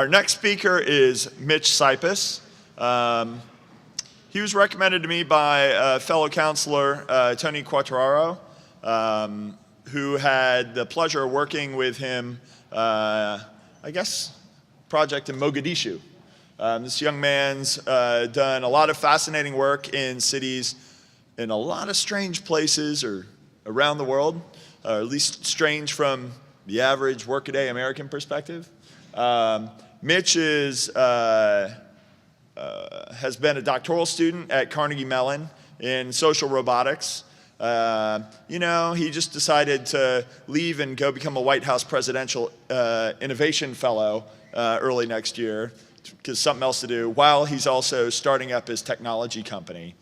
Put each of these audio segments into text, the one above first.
Our next speaker is Mitch Cypress. He was recommended to me by fellow counselor Tony Quattraro, who had the pleasure of working with him, project in Mogadishu. This young man's done a lot of fascinating work in cities in a lot of strange places or around the world, or at least strange from the average workaday American perspective. Mitch has been a doctoral student at Carnegie Mellon in social robotics. He just decided to leave and go become a White House presidential innovation fellow early next year, because something else to do, while he's also starting up his technology company.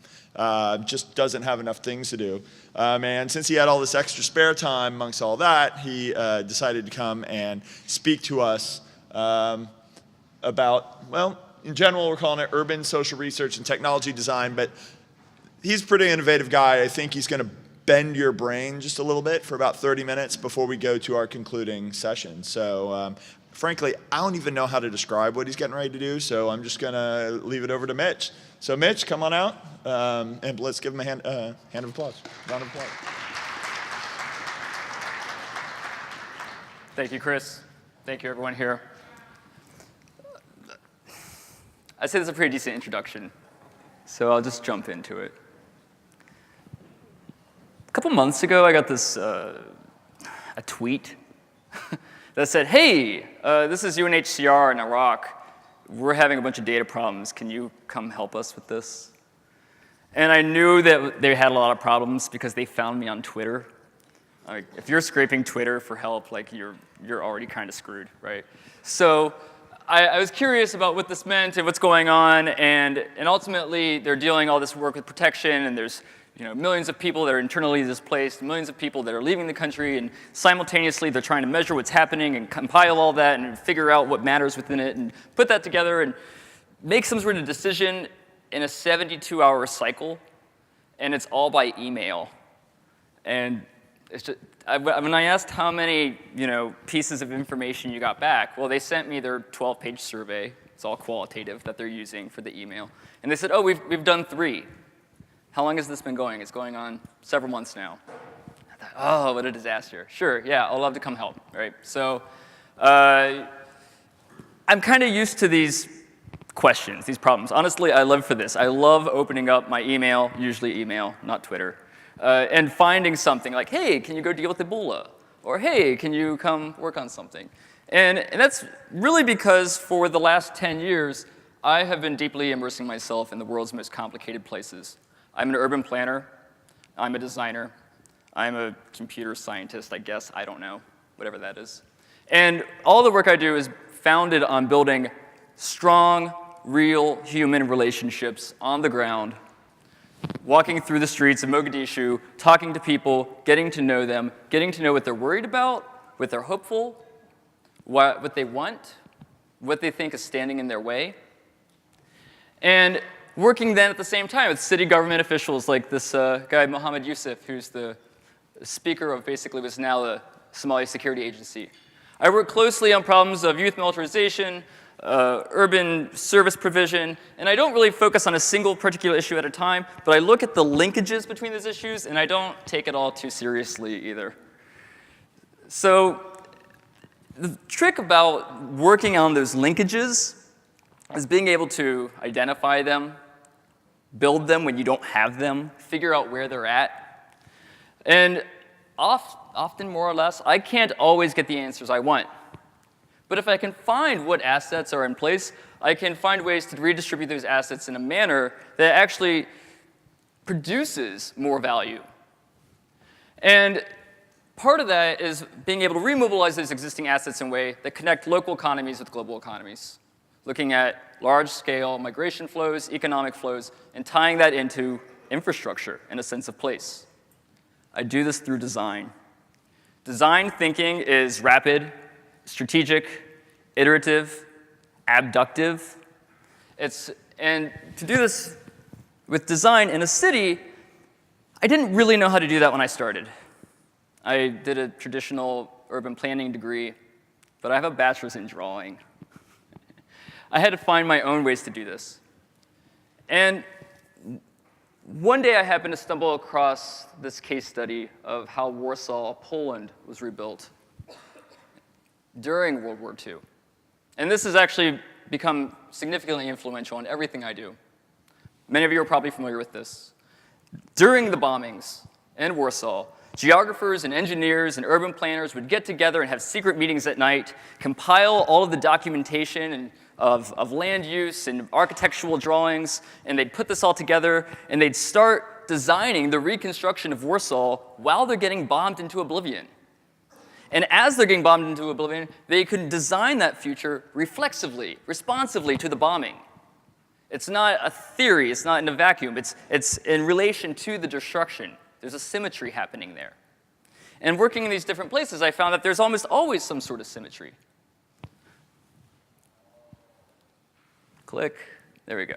Just doesn't have enough things to do. And since he had all this extra spare time amongst all that, he decided to come and speak to us about, well, in general, we're calling it urban social research and technology design, but he's a pretty innovative guy. I think he's going to bend your brain just a little bit for about 30 minutes before we go to our concluding session. So frankly, I don't even know how to describe what he's getting ready to do, so I'm just going to leave it over to Mitch. So Mitch, come on out, and let's give him a hand of applause. Round of applause. Thank you, Chris. Thank you, everyone here. I'd say this is a pretty decent introduction, so I'll just jump into it. A couple months ago, I got this a tweet that said, "Hey, this is UNHCR in Iraq. We're having a bunch of data problems. Can you come help us with this?" And I knew that they had a lot of problems because they found me on Twitter. If you're scraping Twitter for help, like you're already kind of screwed, right? So I was curious about what this meant and what's going on, and ultimately they're doing all this work with protection, and there's millions of people that are internally displaced, millions of people that are leaving the country, and simultaneously they're trying to measure what's happening and compile all that and figure out what matters within it and put that together and make some sort of decision in a 72-hour cycle, and it's all by email. And it's just, when I asked how many pieces of information you got back, well, they sent me their 12-page survey. It's all qualitative that they're using for the email. And they said, oh, we've done 3. How long has this been going? It's going on several months now. I thought, oh, what a disaster. Sure, yeah, I'll love to come help, right? So I'm kind of used to these questions, these problems. Honestly, I live for this. I love opening up my email, usually email, not Twitter, and finding something like, hey, can you go deal with Ebola? Or hey, can you come work on something? And that's really because for the last 10 years, I have been deeply immersing myself in the world's most complicated places. I'm an urban planner. I'm a designer. I'm a computer scientist, I guess. I don't know, whatever that is. And all the work I do is founded on building strong, real human relationships on the ground, walking through the streets of Mogadishu, talking to people, getting to know them, getting to know what they're worried about, what they're hopeful, what they want, what they think is standing in their way. And working then at the same time with city government officials like this guy, Mohammed Yusuf, who's the speaker of basically what's now the Somali Security Agency. I work closely on problems of youth militarization, urban service provision, and I don't really focus on a single particular issue at a time, but I look at the linkages between those issues, and I don't take it all too seriously either. So the trick about working on those linkages is being able to identify them, build them when you don't have them, figure out where they're at. And often, more or less, I can't always get the answers I want. But if I can find what assets are in place, I can find ways to redistribute those assets in a manner that actually produces more value. And part of that is being able to remobilize those existing assets in a way that connect local economies with global economies, looking at large-scale migration flows, economic flows, and tying that into infrastructure and a sense of place. I do this through design. Design thinking is rapid, strategic, iterative, abductive. And to do this with design in a city, I didn't really know how to do that when I started. I did a traditional urban planning degree, but I have a bachelor's in drawing. I had to find my own ways to do this. And one day I happened to stumble across this case study of how Warsaw, Poland, was rebuilt during World War II. And this has actually become significantly influential in everything I do. Many of you are probably familiar with this. During the bombings in Warsaw, geographers and engineers and urban planners would get together and have secret meetings at night, compile all of the documentation of land use and architectural drawings, and they'd put this all together, and they'd start designing the reconstruction of Warsaw while they're getting bombed into oblivion. And as they're getting bombed into oblivion, they could design that future reflexively, responsively to the bombing. It's not a theory, it's not in a vacuum, it's in relation to the destruction. There's a symmetry happening there. And working in these different places, I found that there's almost always some sort of symmetry. Click, there we go.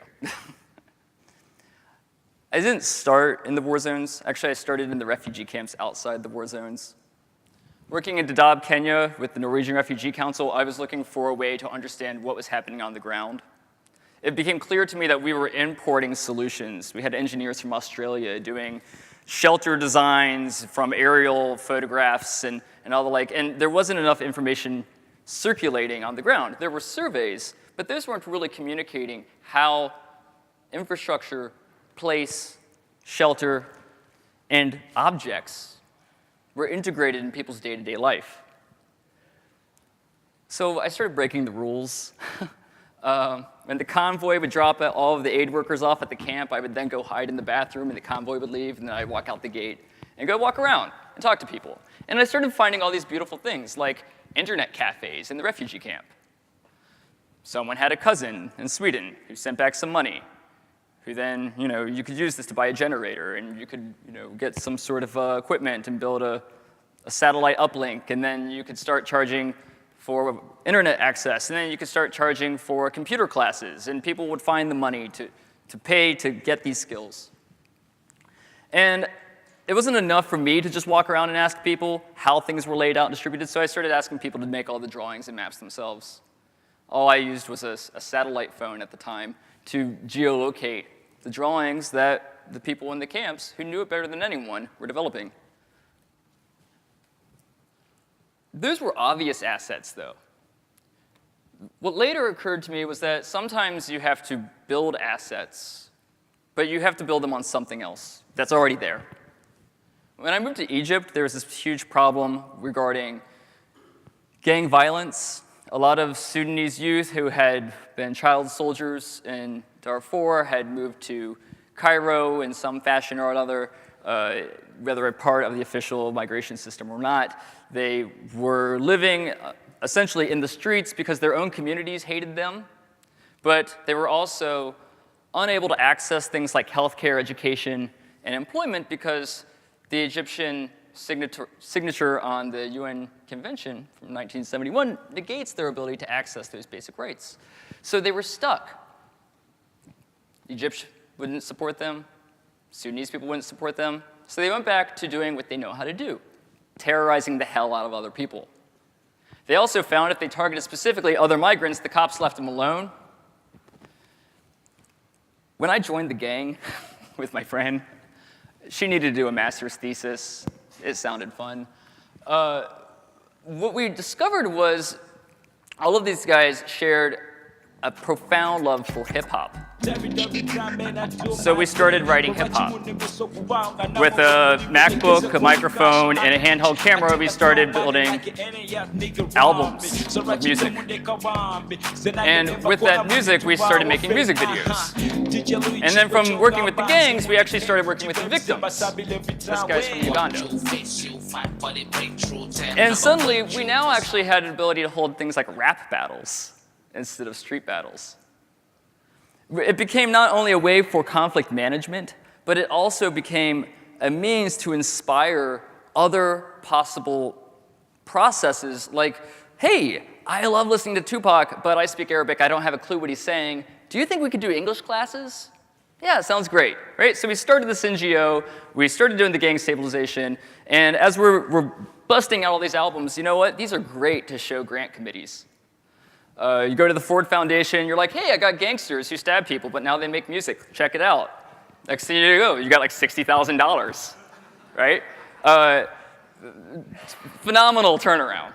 I didn't start in the war zones. Actually, I started in the refugee camps outside the war zones. Working in Dadaab, Kenya with the Norwegian Refugee Council, I was looking for a way to understand what was happening on the ground. It became clear to me that we were importing solutions. We had engineers from Australia doing shelter designs from aerial photographs and all the like, and there wasn't enough information circulating on the ground. There were surveys, but those weren't really communicating how infrastructure, place, shelter, and objects were integrated in people's day-to-day life. So I started breaking the rules. When the convoy would drop all of the aid workers off at the camp, I would then go hide in the bathroom, and the convoy would leave, and then I'd walk out the gate and go walk around and talk to people. And I started finding all these beautiful things, like internet cafes in the refugee camp. Someone had a cousin in Sweden who sent back some money, who then, you could use this to buy a generator, and you could, get some sort of equipment and build a satellite uplink, and then you could start charging for internet access, and then you could start charging for computer classes, and people would find the money to pay to get these skills. And it wasn't enough for me to just walk around and ask people how things were laid out and distributed, so I started asking people to make all the drawings and maps themselves. All I used was a satellite phone at the time to geolocate the drawings that the people in the camps, who knew it better than anyone, were developing. Those were obvious assets, though. What later occurred to me was that sometimes you have to build assets, but you have to build them on something else that's already there. When I moved to Egypt, there was this huge problem regarding gang violence. A lot of Sudanese youth who had been child soldiers in Darfur had moved to Cairo in some fashion or another, whether a part of the official migration system or not. They were living essentially in the streets because their own communities hated them, but they were also unable to access things like healthcare, education, and employment because the Egyptian signature on the UN Convention from 1971 negates their ability to access those basic rights. So they were stuck. Egypt wouldn't support them. Sudanese people wouldn't support them. So they went back to doing what they know how to do, terrorizing the hell out of other people. They also found if they targeted specifically other migrants, the cops left them alone. When I joined the gang with my friend, she needed to do a master's thesis. It sounded fun. What we discovered was all of these guys shared a profound love for hip-hop. So we started writing hip-hop. With a MacBook, a microphone, and a handheld camera, we started building albums of music. And with that music, we started making music videos. And then from working with the gangs, we actually started working with the victims. This guy's from Uganda. And suddenly, we now actually had an ability to hold things like rap battles instead of street battles. It became not only a way for conflict management, but it also became a means to inspire other possible processes like, hey, I love listening to Tupac, but I speak Arabic, I don't have a clue what he's saying. Do you think we could do English classes? Yeah, it sounds great, right? So we started this NGO, we started doing the gang stabilization, and as we're busting out all these albums, you know what? These are great to show grant committees. You go to the Ford Foundation, you're like, hey, I got gangsters who stab people, but now they make music. Check it out. Next thing you go, you got like $60,000, right? Phenomenal turnaround.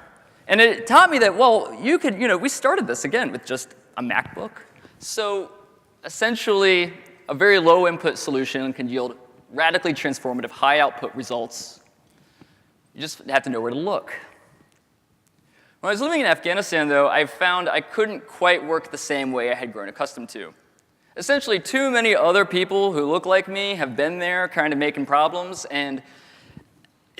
And it taught me that, well, you could, we started this again with just a MacBook. So essentially, a very low input solution can yield radically transformative, high output results. You just have to know where to look. When I was living in Afghanistan, though, I found I couldn't quite work the same way I had grown accustomed to. Essentially, too many other people who look like me have been there kind of making problems, and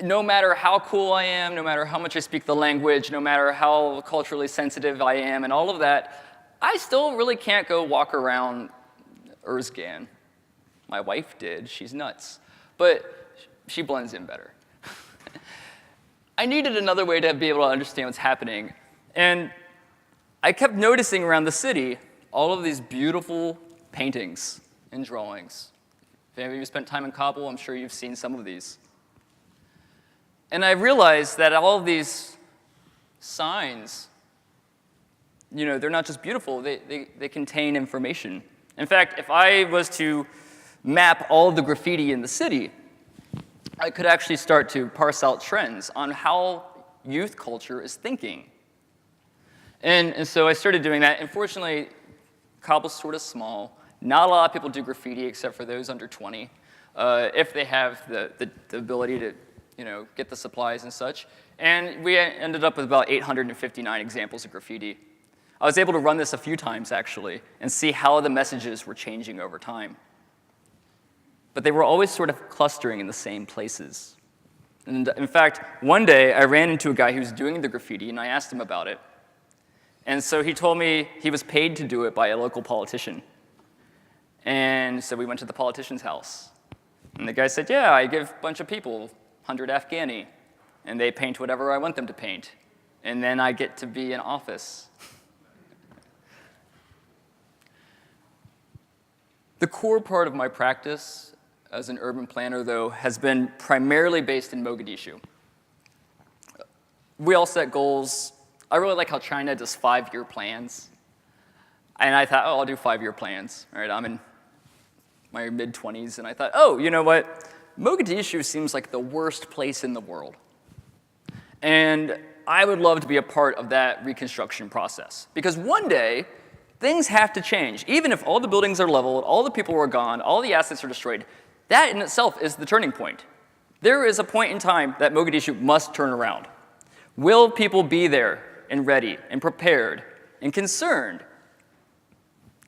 no matter how cool I am, no matter how much I speak the language, no matter how culturally sensitive I am, and all of that, I still really can't go walk around Urzgan. My wife did. She's nuts. But she blends in better. I needed another way to be able to understand what's happening. And I kept noticing around the city all of these beautiful paintings and drawings. If any of you spent time in Kabul, I'm sure you've seen some of these. And I realized that all of these signs, they're not just beautiful, they contain information. In fact, if I was to map all of the graffiti in the city, I could actually start to parse out trends on how youth culture is thinking. And so I started doing that. Unfortunately, Kabul's sort of small. Not a lot of people do graffiti except for those under 20, if they have the ability to get the supplies and such. And we ended up with about 859 examples of graffiti. I was able to run this a few times, actually, and see how the messages were changing over time. But they were always sort of clustering in the same places. And in fact, one day I ran into a guy who was doing the graffiti, and I asked him about it. And so he told me he was paid to do it by a local politician. And so we went to the politician's house. And the guy said, yeah, I give a bunch of people 100 Afghani, and they paint whatever I want them to paint. And then I get to be in office. The core part of my practice as an urban planner, though, has been primarily based in Mogadishu. We all set goals. I really like how China does 5-year plans. And I thought, I'll do 5-year plans. All right, I'm in my mid-20s, and I thought, you know what? Mogadishu seems like the worst place in the world. And I would love to be a part of that reconstruction process. Because one day, things have to change. Even if all the buildings are leveled, all the people are gone, all the assets are destroyed, that in itself is the turning point. There is a point in time that Mogadishu must turn around. Will people be there and ready and prepared and concerned?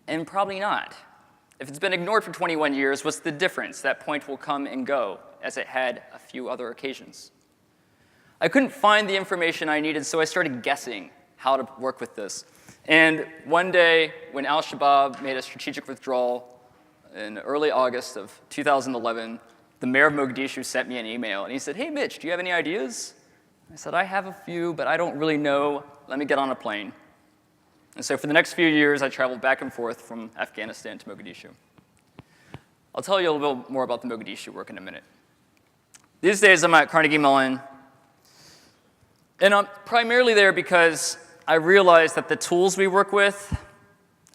And probably not. If it's been ignored for 21 years, what's the difference? That point will come and go, as it had a few other occasions. I couldn't find the information I needed, so I started guessing how to work with this. And one day, when al-Shabaab made a strategic withdrawal in early August of 2011, the mayor of Mogadishu sent me an email, and he said, hey, Mitch, do you have any ideas? I said, I have a few, but I don't really know. Let me get on a plane. And so for the next few years, I traveled back and forth from Afghanistan to Mogadishu. I'll tell you a little bit more about the Mogadishu work in a minute. These days, I'm at Carnegie Mellon, and I'm primarily there because I realized that the tools we work with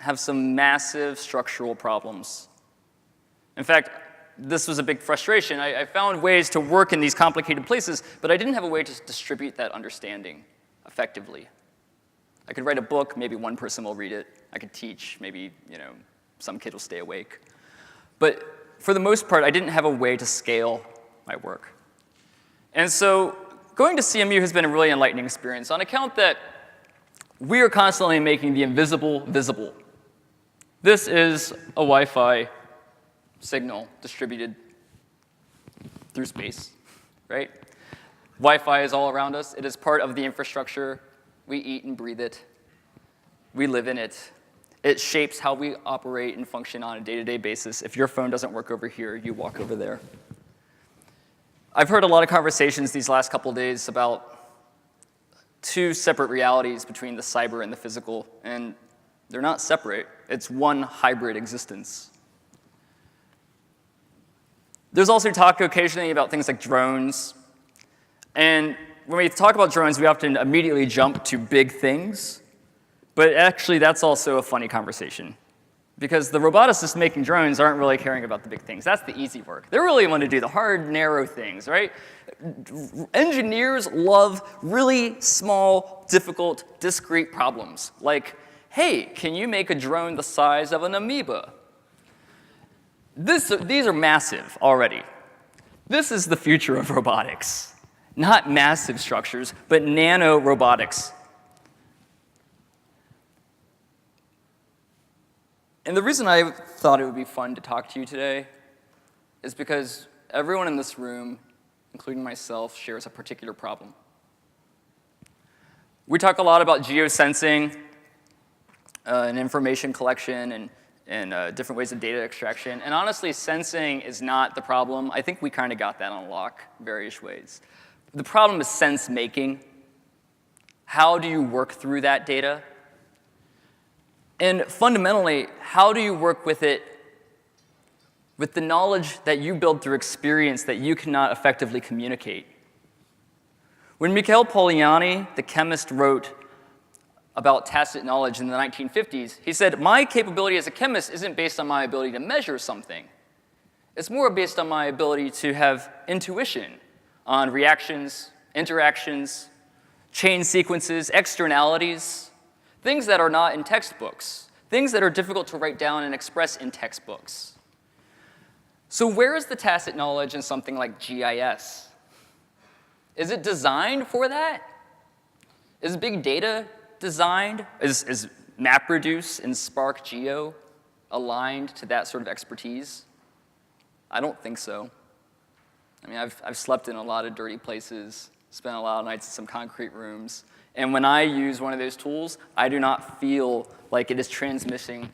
have some massive structural problems. In fact, this was a big frustration. I found ways to work in these complicated places, but I didn't have a way to distribute that understanding effectively. I could write a book, maybe one person will read it. I could teach, maybe some kid will stay awake. But for the most part, I didn't have a way to scale my work. And so going to CMU has been a really enlightening experience on account that we are constantly making the invisible visible. This is a Wi-Fi signal distributed through space, right? Wi-Fi is all around us. It is part of the infrastructure. We eat and breathe it. We live in it. It shapes how we operate and function on a day-to-day basis. If your phone doesn't work over here, you walk over there. I've heard a lot of conversations these last couple of days about two separate realities between the cyber and the physical, and they're not separate. It's one hybrid existence. There's also talk occasionally about things like drones. And when we talk about drones, we often immediately jump to big things. But actually, that's also a funny conversation. Because the roboticists making drones aren't really caring about the big things. That's the easy work. They really want to do the hard, narrow things, right? Engineers love really small, difficult, discrete problems. Like, hey, can you make a drone the size of an amoeba? These are massive already. This is the future of robotics. Not massive structures, but nano-robotics. And the reason I thought it would be fun to talk to you today is because everyone in this room, including myself, shares a particular problem. We talk a lot about geosensing and information collection and different ways of data extraction. And honestly, sensing is not the problem. I think we kind of got that on lock various ways. The problem is sense making. How do you work through that data? And fundamentally, how do you work with it with the knowledge that you build through experience that you cannot effectively communicate? When Michele Polanyi, the chemist, wrote about tacit knowledge in the 1950s, he said, my capability as a chemist isn't based on my ability to measure something. It's more based on my ability to have intuition on reactions, interactions, chain sequences, externalities, things that are not in textbooks, things that are difficult to write down and express in textbooks. So where is the tacit knowledge in something like GIS? Is it designed for that? Is big data designed? Is MapReduce and Spark Geo aligned to that sort of expertise? I don't think so. I mean, I've slept in a lot of dirty places, spent a lot of nights in some concrete rooms, and when I use one of those tools, I do not feel like it is transmitting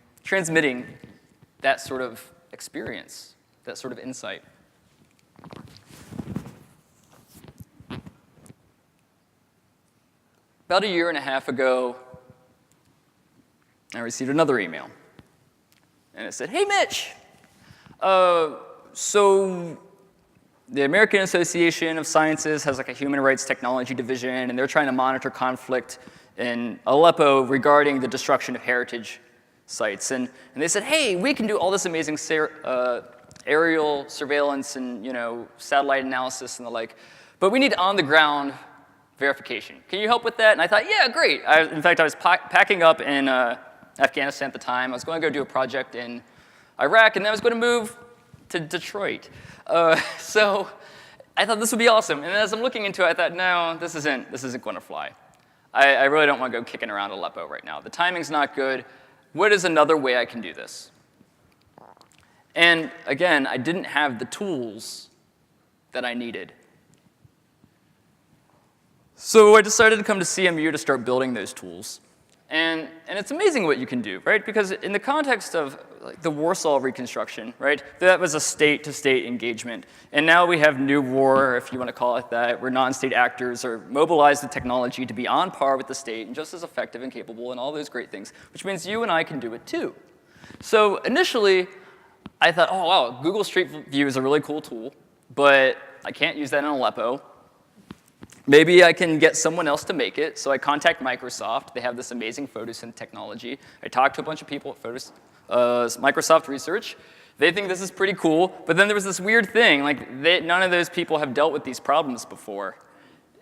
that sort of experience, that sort of insight. About a year and a half ago, I received another email. And it said, hey, Mitch, so the American Association of Sciences has like a human rights technology division, and they're trying to monitor conflict in Aleppo regarding the destruction of heritage sites. And they said, hey, we can do all this amazing aerial surveillance and satellite analysis and the like, but we need on-the-ground verification. Can you help with that? And I thought, yeah, great. In fact, I was packing up in Afghanistan at the time. I was going to go do a project in Iraq, and then I was going to move to Detroit. So I thought this would be awesome. And as I'm looking into it, I thought, no, this isn't going to fly. I really don't want to go kicking around Aleppo right now. The timing's not good. What is another way I can do this? And again, I didn't have the tools that I needed. So I decided to come to CMU to start building those tools. And it's amazing what you can do, right? Because in the context of the Warsaw reconstruction, right, that was a state-to-state engagement. And now we have new war, if you want to call it that, where non-state actors are mobilized with technology to be on par with the state and just as effective and capable and all those great things, which means you and I can do it too. So initially, I thought, oh, wow, Google Street View is a really cool tool, but I can't use that in Aleppo. Maybe I can get someone else to make it. So I contact Microsoft. They have this amazing photosynth technology. I talked to a bunch of people at Microsoft Research. They think this is pretty cool. But then there was this weird thing. Like none of those people have dealt with these problems before.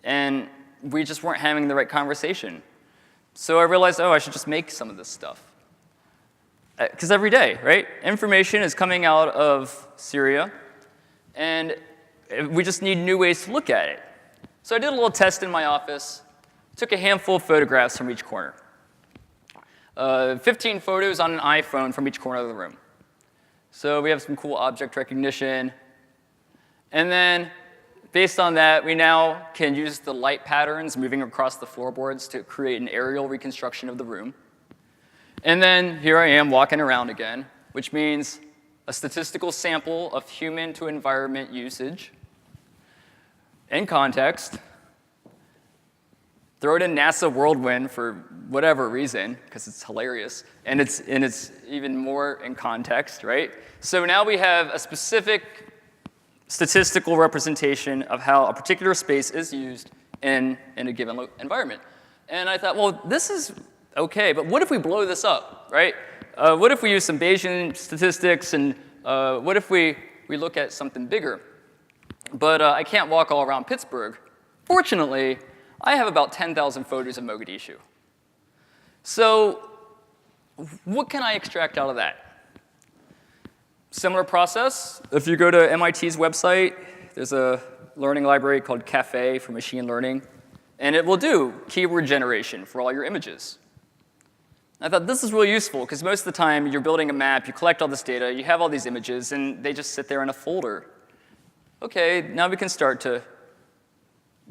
And we just weren't having the right conversation. So I realized, oh, I should just make some of this stuff. Because every day, right, information is coming out of Syria. And we just need new ways to look at it. So I did a little test in my office, took a handful of photographs from each corner. 15 photos on an iPhone from each corner of the room. So we have some cool object recognition. And then, based on that, we now can use the light patterns moving across the floorboards to create an aerial reconstruction of the room. And then here I am walking around again, which means a statistical sample of human to environment usage. In context, throw it in NASA Whirlwind for whatever reason, because it's hilarious, and it's even more in context, right? So now we have a specific statistical representation of how a particular space is used in a given environment. And I thought, well, this is okay, but what if we blow this up, right? What if we use some Bayesian statistics, and what if we look at something bigger? But I can't walk all around Pittsburgh. Fortunately, I have about 10,000 photos of Mogadishu. So what can I extract out of that? Similar process. If you go to MIT's website, there's a learning library called Caffe for machine learning, and it will do keyword generation for all your images. I thought this is really useful, because most of the time you're building a map, you collect all this data, you have all these images, and they just sit there in a folder. OK, now we can start to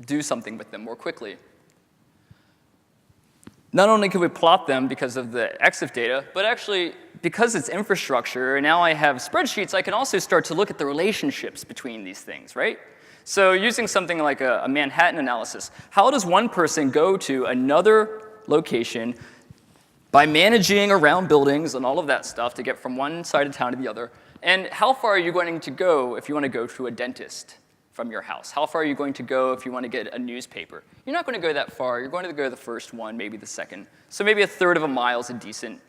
do something with them more quickly. Not only can we plot them because of the EXIF data, but actually, because it's infrastructure, and now I have spreadsheets, I can also start to look at the relationships between these things, right? So using something like a Manhattan analysis, how does one person go to another location by managing around buildings and all of that stuff to get from one side of town to the other? And how far are you going to go if you want to go to a dentist from your house? How far are you going to go if you want to get a newspaper? You're not going to go that far. You're going to go the first one, maybe the second. So maybe a third of a mile is a decent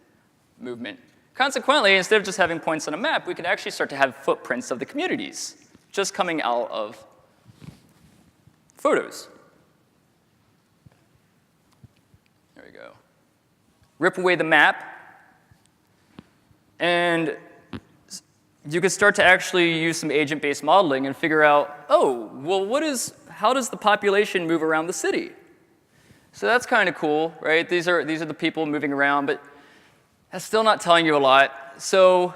movement. Consequently, instead of just having points on a map, we could actually start to have footprints of the communities just coming out of photos. There we go. Rip away the map, and you could start to actually use some agent-based modeling and figure out, oh, well, how does the population move around the city? So that's kind of cool, right? These are the people moving around, but that's still not telling you a lot. So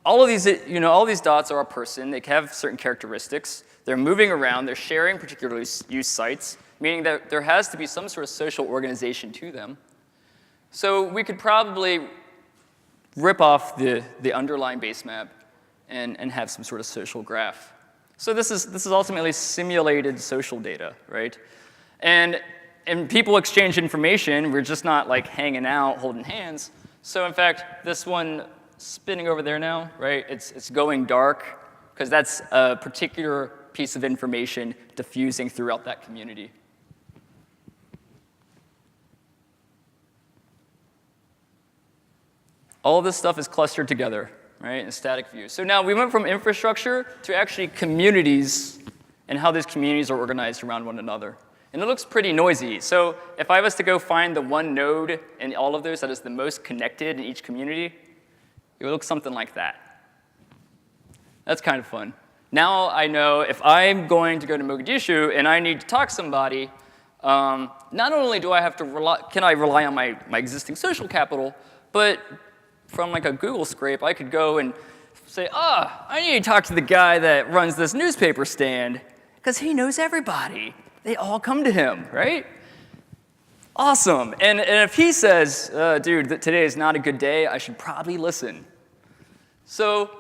all of these dots are a person. They have certain characteristics. They're moving around. They're sharing particular use sites, meaning that there has to be some sort of social organization to them. So we could probably rip off the underlying base map and have some sort of social graph. So this is ultimately simulated social data, right? And people exchange information. We're just not like hanging out, holding hands. So in fact, this one spinning over there now, right? It's going dark because that's a particular piece of information diffusing throughout that community. All of this stuff is clustered together, right, in a static view. So now we went from infrastructure to actually communities and how these communities are organized around one another. And it looks pretty noisy. So if I was to go find the one node in all of those that is the most connected in each community, it would look something like that. That's kind of fun. Now I know if I'm going to go to Mogadishu and I need to talk to somebody, not only do I have to can I rely on my existing social capital, but from like a Google scrape, I could go and say, I need to talk to the guy that runs this newspaper stand, because he knows everybody. They all come to him, right? Awesome. And if he says, dude, today is not a good day, I should probably listen. So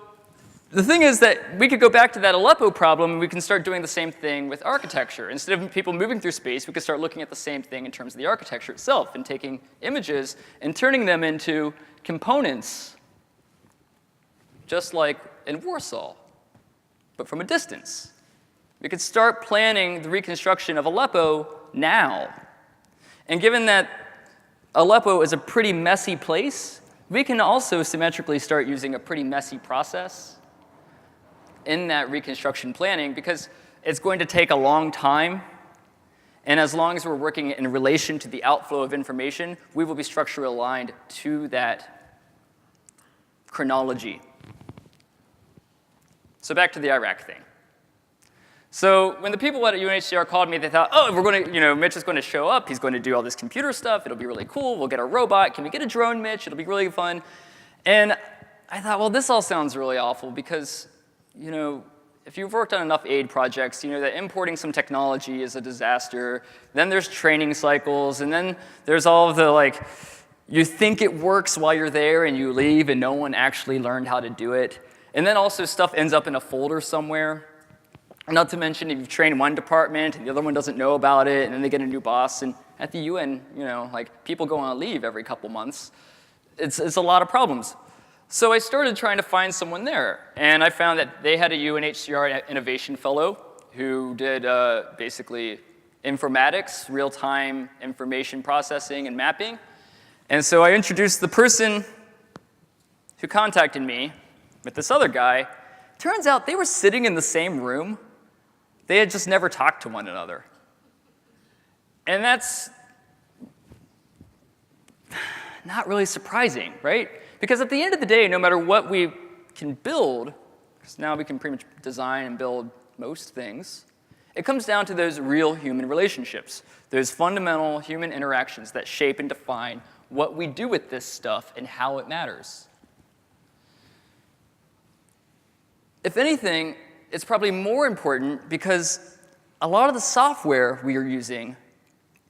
the thing is that we could go back to that Aleppo problem, and we can start doing the same thing with architecture. Instead of people moving through space, we could start looking at the same thing in terms of the architecture itself and taking images and turning them into components, just like in Warsaw, but from a distance. We could start planning the reconstruction of Aleppo now. And given that Aleppo is a pretty messy place, we can also symmetrically start using a pretty messy process in that reconstruction planning, because it's going to take a long time. And as long as we're working in relation to the outflow of information, we will be structurally aligned to that chronology. So back to the Iraq thing. So when the people at UNHCR called me, they thought, oh, we're going to, Mitch is going to show up. He's going to do all this computer stuff. It'll be really cool. We'll get a robot. Can we get a drone, Mitch? It'll be really fun. And I thought, well, this all sounds really awful because, if you've worked on enough aid projects, you know that importing some technology is a disaster. Then there's training cycles, and then there's all of the, you think it works while you're there, and you leave, and no one actually learned how to do it. And then also stuff ends up in a folder somewhere. Not to mention if you've trained one department, and the other one doesn't know about it, and then they get a new boss. And at the UN, people go on leave every couple months. It's a lot of problems. So I started trying to find someone there, and I found that they had a UNHCR innovation fellow who did basically informatics, real-time information processing and mapping, And so I introduced the person who contacted me with this other guy. Turns out they were sitting in the same room. They had just never talked to one another. And that's not really surprising, right? Because at the end of the day, no matter what we can build, because now we can pretty much design and build most things, it comes down to those real human relationships, those fundamental human interactions that shape and define what we do with this stuff and how it matters. If anything, it's probably more important because a lot of the software we are using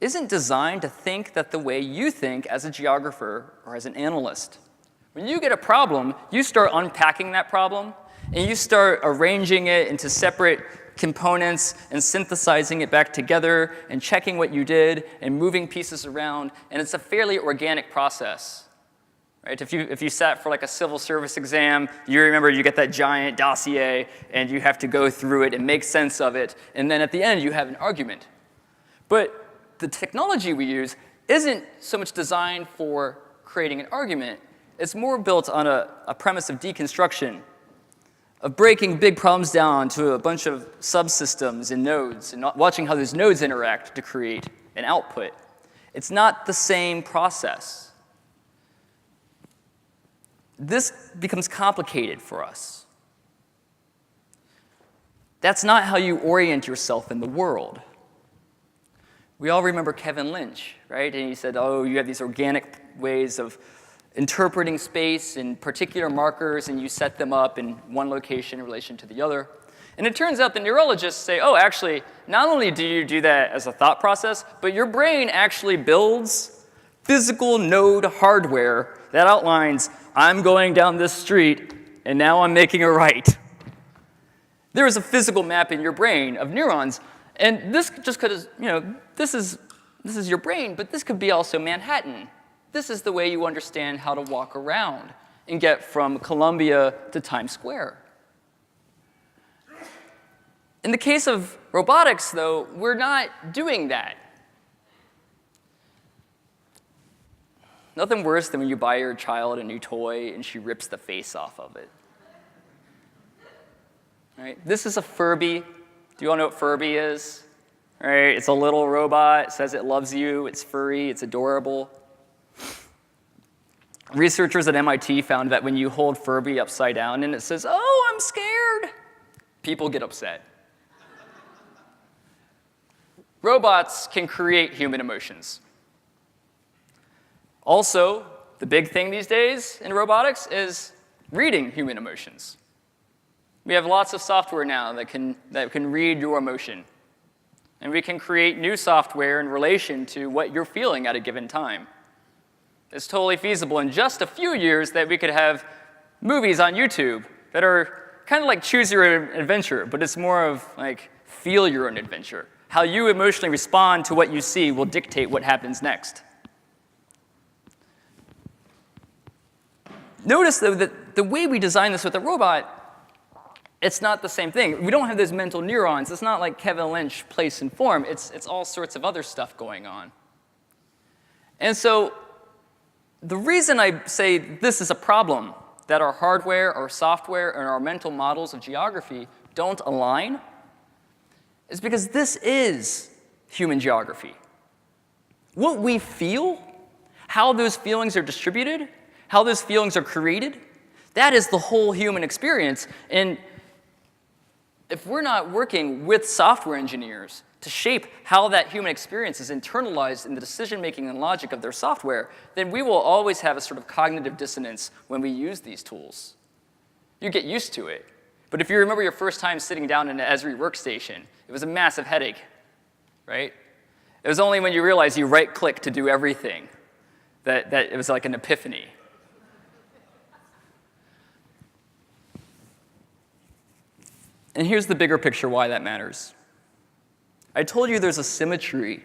isn't designed to think that the way you think as a geographer or as an analyst. When you get a problem, you start unpacking that problem, and you start arranging it into separate components and synthesizing it back together and checking what you did and moving pieces around, and it's a fairly organic process. Right? If you sat for like a civil service exam, you remember you get that giant dossier, and you have to go through it and make sense of it, and then at the end you have an argument. But the technology we use isn't so much designed for creating an argument. It's more built on a premise of deconstruction, of breaking big problems down to a bunch of subsystems and nodes, and watching how those nodes interact to create an output. It's not the same process. This becomes complicated for us. That's not how you orient yourself in the world. We all remember Kevin Lynch, right? And he said, oh, you have these organic ways of interpreting space and particular markers, and you set them up in one location in relation to the other. And it turns out the neurologists say, oh, actually, not only do you do that as a thought process, but your brain actually builds physical node hardware that outlines, I'm going down this street, and now I'm making a right. There is a physical map in your brain of neurons. And this just could, this is your brain, but this could be also Manhattan. This is the way you understand how to walk around and get from Columbia to Times Square. In the case of robotics, though, we're not doing that. Nothing worse than when you buy your child a new toy and she rips the face off of it. Right? This is a Furby. Do you all know what Furby is? Right? It's a little robot. It says it loves you. It's furry. It's adorable. Researchers at MIT found that when you hold Furby upside down and it says, oh, I'm scared, people get upset. Robots can create human emotions. Also, the big thing these days in robotics is reading human emotions. We have lots of software now that can read your emotion. And we can create new software in relation to what you're feeling at a given time. It's totally feasible in just a few years that we could have movies on YouTube that are kind of like choose your own adventure, but it's more of like feel your own adventure. How you emotionally respond to what you see will dictate what happens next. Notice, though, that the way we design this with a robot, it's not the same thing. We don't have those mental neurons. It's not like Kevin Lynch, place and form. It's all sorts of other stuff going on. And so the reason I say this is a problem, that our hardware, our software, and our mental models of geography don't align, is because this is human geography. What we feel, how those feelings are distributed, how those feelings are created, that is the whole human experience. And if we're not working with software engineers to shape how that human experience is internalized in the decision-making and logic of their software, then we will always have a sort of cognitive dissonance when we use these tools. You get used to it. But if you remember your first time sitting down in an Esri workstation, it was a massive headache, right? It was only when you realized you right-click to do everything that it was like an epiphany. And here's the bigger picture why that matters. I told you there's a symmetry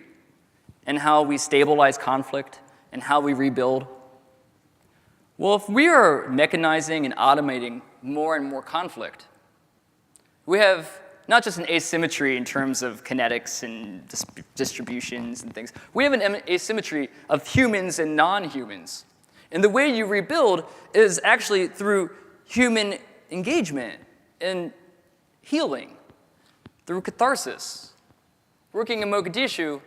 in how we stabilize conflict and how we rebuild. Well, if we are mechanizing and automating more and more conflict, we have not just an asymmetry in terms of kinetics and distributions and things. We have an asymmetry of humans and non-humans. And the way you rebuild is actually through human engagement and healing, through catharsis. Working in Mogadishu,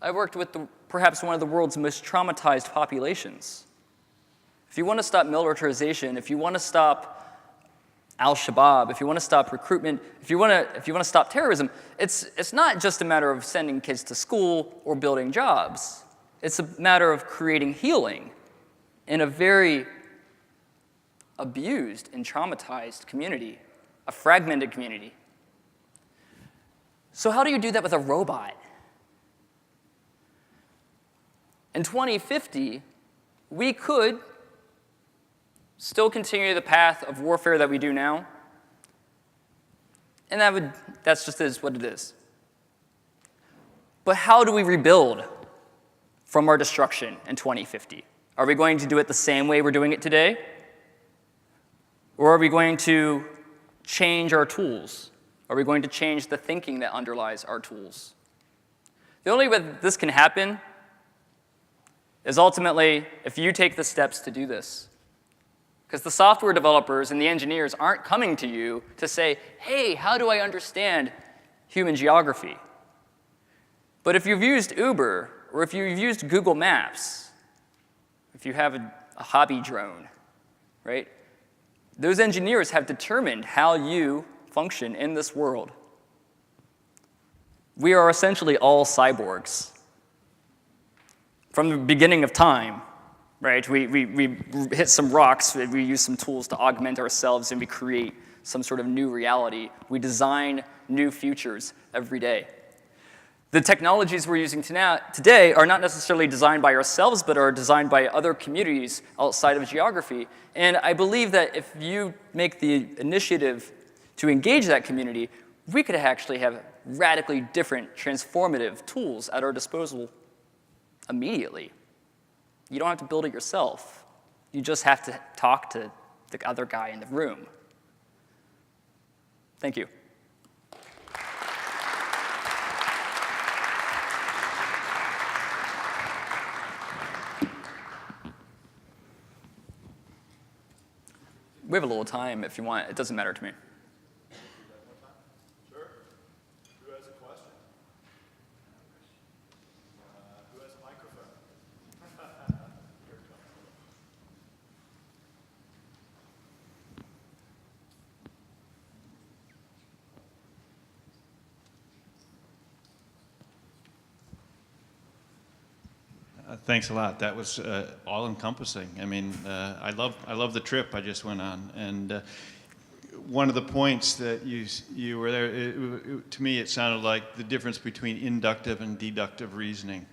I worked with perhaps one of the world's most traumatized populations. If you want to stop militarization, if you want to stop Al-Shabaab, if you want to stop recruitment, if you want to stop terrorism, it's not just a matter of sending kids to school or building jobs. It's a matter of creating healing in a very abused and traumatized community, a fragmented community. So how do you do that with a robot? In 2050, we could still continue the path of warfare that we do now, and that's just is what it is. But how do we rebuild from our destruction in 2050? Are we going to do it the same way we're doing it today? Or are we going to change our tools? Are we going to change the thinking that underlies our tools? The only way that this can happen is ultimately if you take the steps to do this. Because the software developers and the engineers aren't coming to you to say, hey, how do I understand human geography? But if you've used Uber, or if you've used Google Maps, if you have a hobby drone, right? Those engineers have determined how you function in this world. We are essentially all cyborgs. From the beginning of time, right? We hit some rocks, we use some tools to augment ourselves, and we create some sort of new reality. We design new futures every day. The technologies we're using today are not necessarily designed by ourselves, but are designed by other communities outside of geography. And I believe that if you make the initiative to engage that community, we could actually have radically different, transformative tools at our disposal immediately. You don't have to build it yourself. You just have to talk to the other guy in the room. Thank you. We have a little time if you want. It doesn't matter to me. Sure. Who has a question? Who has a microphone? Thanks a lot. That was all-encompassing. I mean, I love the trip I just went on, and one of the points that you were there. To me, it sounded like the difference between inductive and deductive reasoning,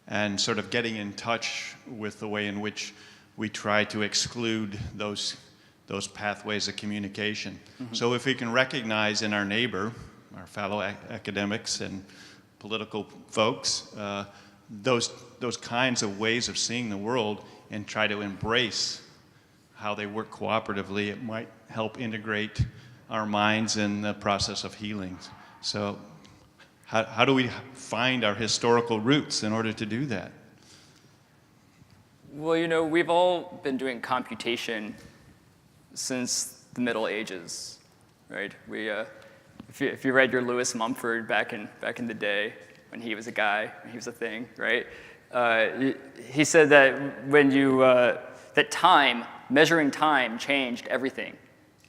and sort of getting in touch with the way in which we try to exclude those pathways of communication. Mm-hmm. So if we can recognize in our neighbor, our fellow academics and political folks, those kinds of ways of seeing the world and try to embrace how they work cooperatively, it might help integrate our minds in the process of healing. So how do we find our historical roots in order to do that? Well, you know, we've all been doing computation since the Middle Ages, right? If you read your Lewis Mumford back in the day, when he was a guy, when he was a thing, right? He said that measuring time changed everything.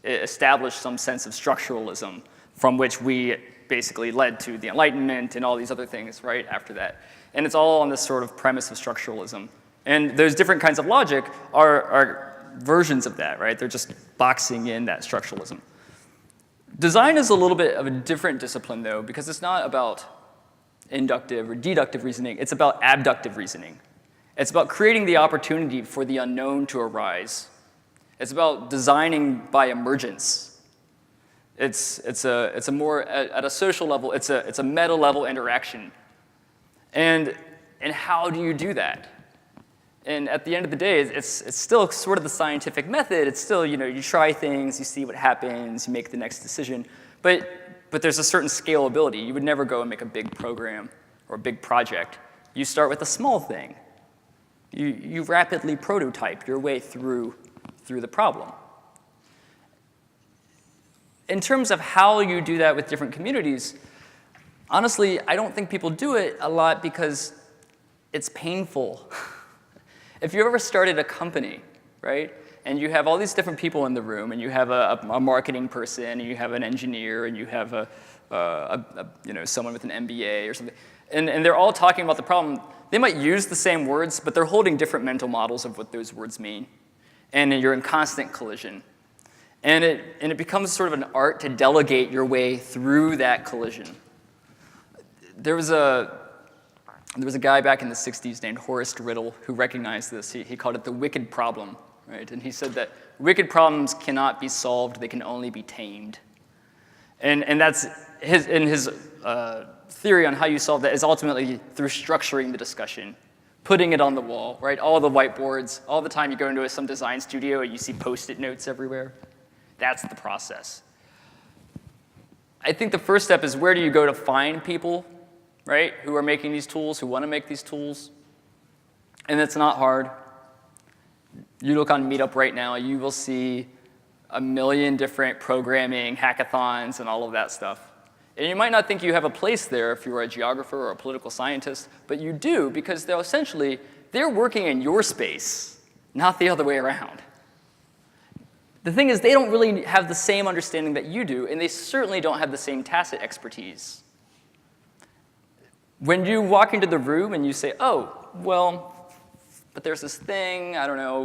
It established some sense of structuralism from which we basically led to the Enlightenment and all these other things right after that. And it's all on this sort of premise of structuralism. And those different kinds of logic are versions of that, right? They're just boxing in that structuralism. Design is a little bit of a different discipline, though, because it's not about inductive or deductive reasoning. It's about abductive reasoning. It's about creating the opportunity for the unknown to arise. It's about designing by emergence. It's a more at a social level. It's a meta level interaction. And how do you do that? And at the end of the day, it's still sort of the scientific method. It's still, you try things, you see what happens, you make the next decision. But but there's a certain scalability. You would never go and make a big program or a big project. You start with a small thing. You rapidly prototype your way through the problem. In terms of how you do that with different communities, honestly, I don't think people do it a lot because it's painful. If you ever started a company, right, and you have all these different people in the room, and you have a marketing person, and you have an engineer, and you have someone with an MBA or something, and they're all talking about the problem, they might use the same words, but they're holding different mental models of what those words mean. And you're in constant collision. And it becomes sort of an art to delegate your way through that collision. There was a guy back in the 60s named Horace Riddle who recognized this. He called it the wicked problem, right? And he said that wicked problems cannot be solved, they can only be tamed. And that's his theory on how you solve that is ultimately through structuring the discussion, putting it on the wall, right? All the whiteboards, all the time you go into some design studio and you see Post-it notes everywhere. That's the process. I think the first step is where do you go to find people, right, who are making these tools, who want to make these tools? And it's not hard. You look on Meetup right now, you will see a million different programming hackathons and all of that stuff. And you might not think you have a place there if you're a geographer or a political scientist, but you do because they're working in your space, not the other way around. The thing is, they don't really have the same understanding that you do, and they certainly don't have the same tacit expertise. When you walk into the room and you say, oh, well, but there's this thing, I don't know,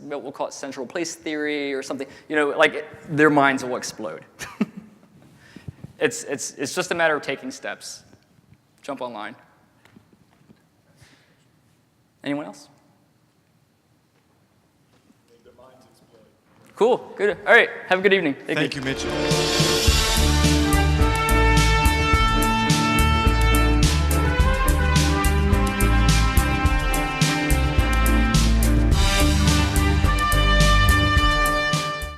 we'll call it central place theory or something, their minds will explode. It's just a matter of taking steps. Jump online. Anyone else? Cool, good. All right, have a good evening. Thank you, Mitchell.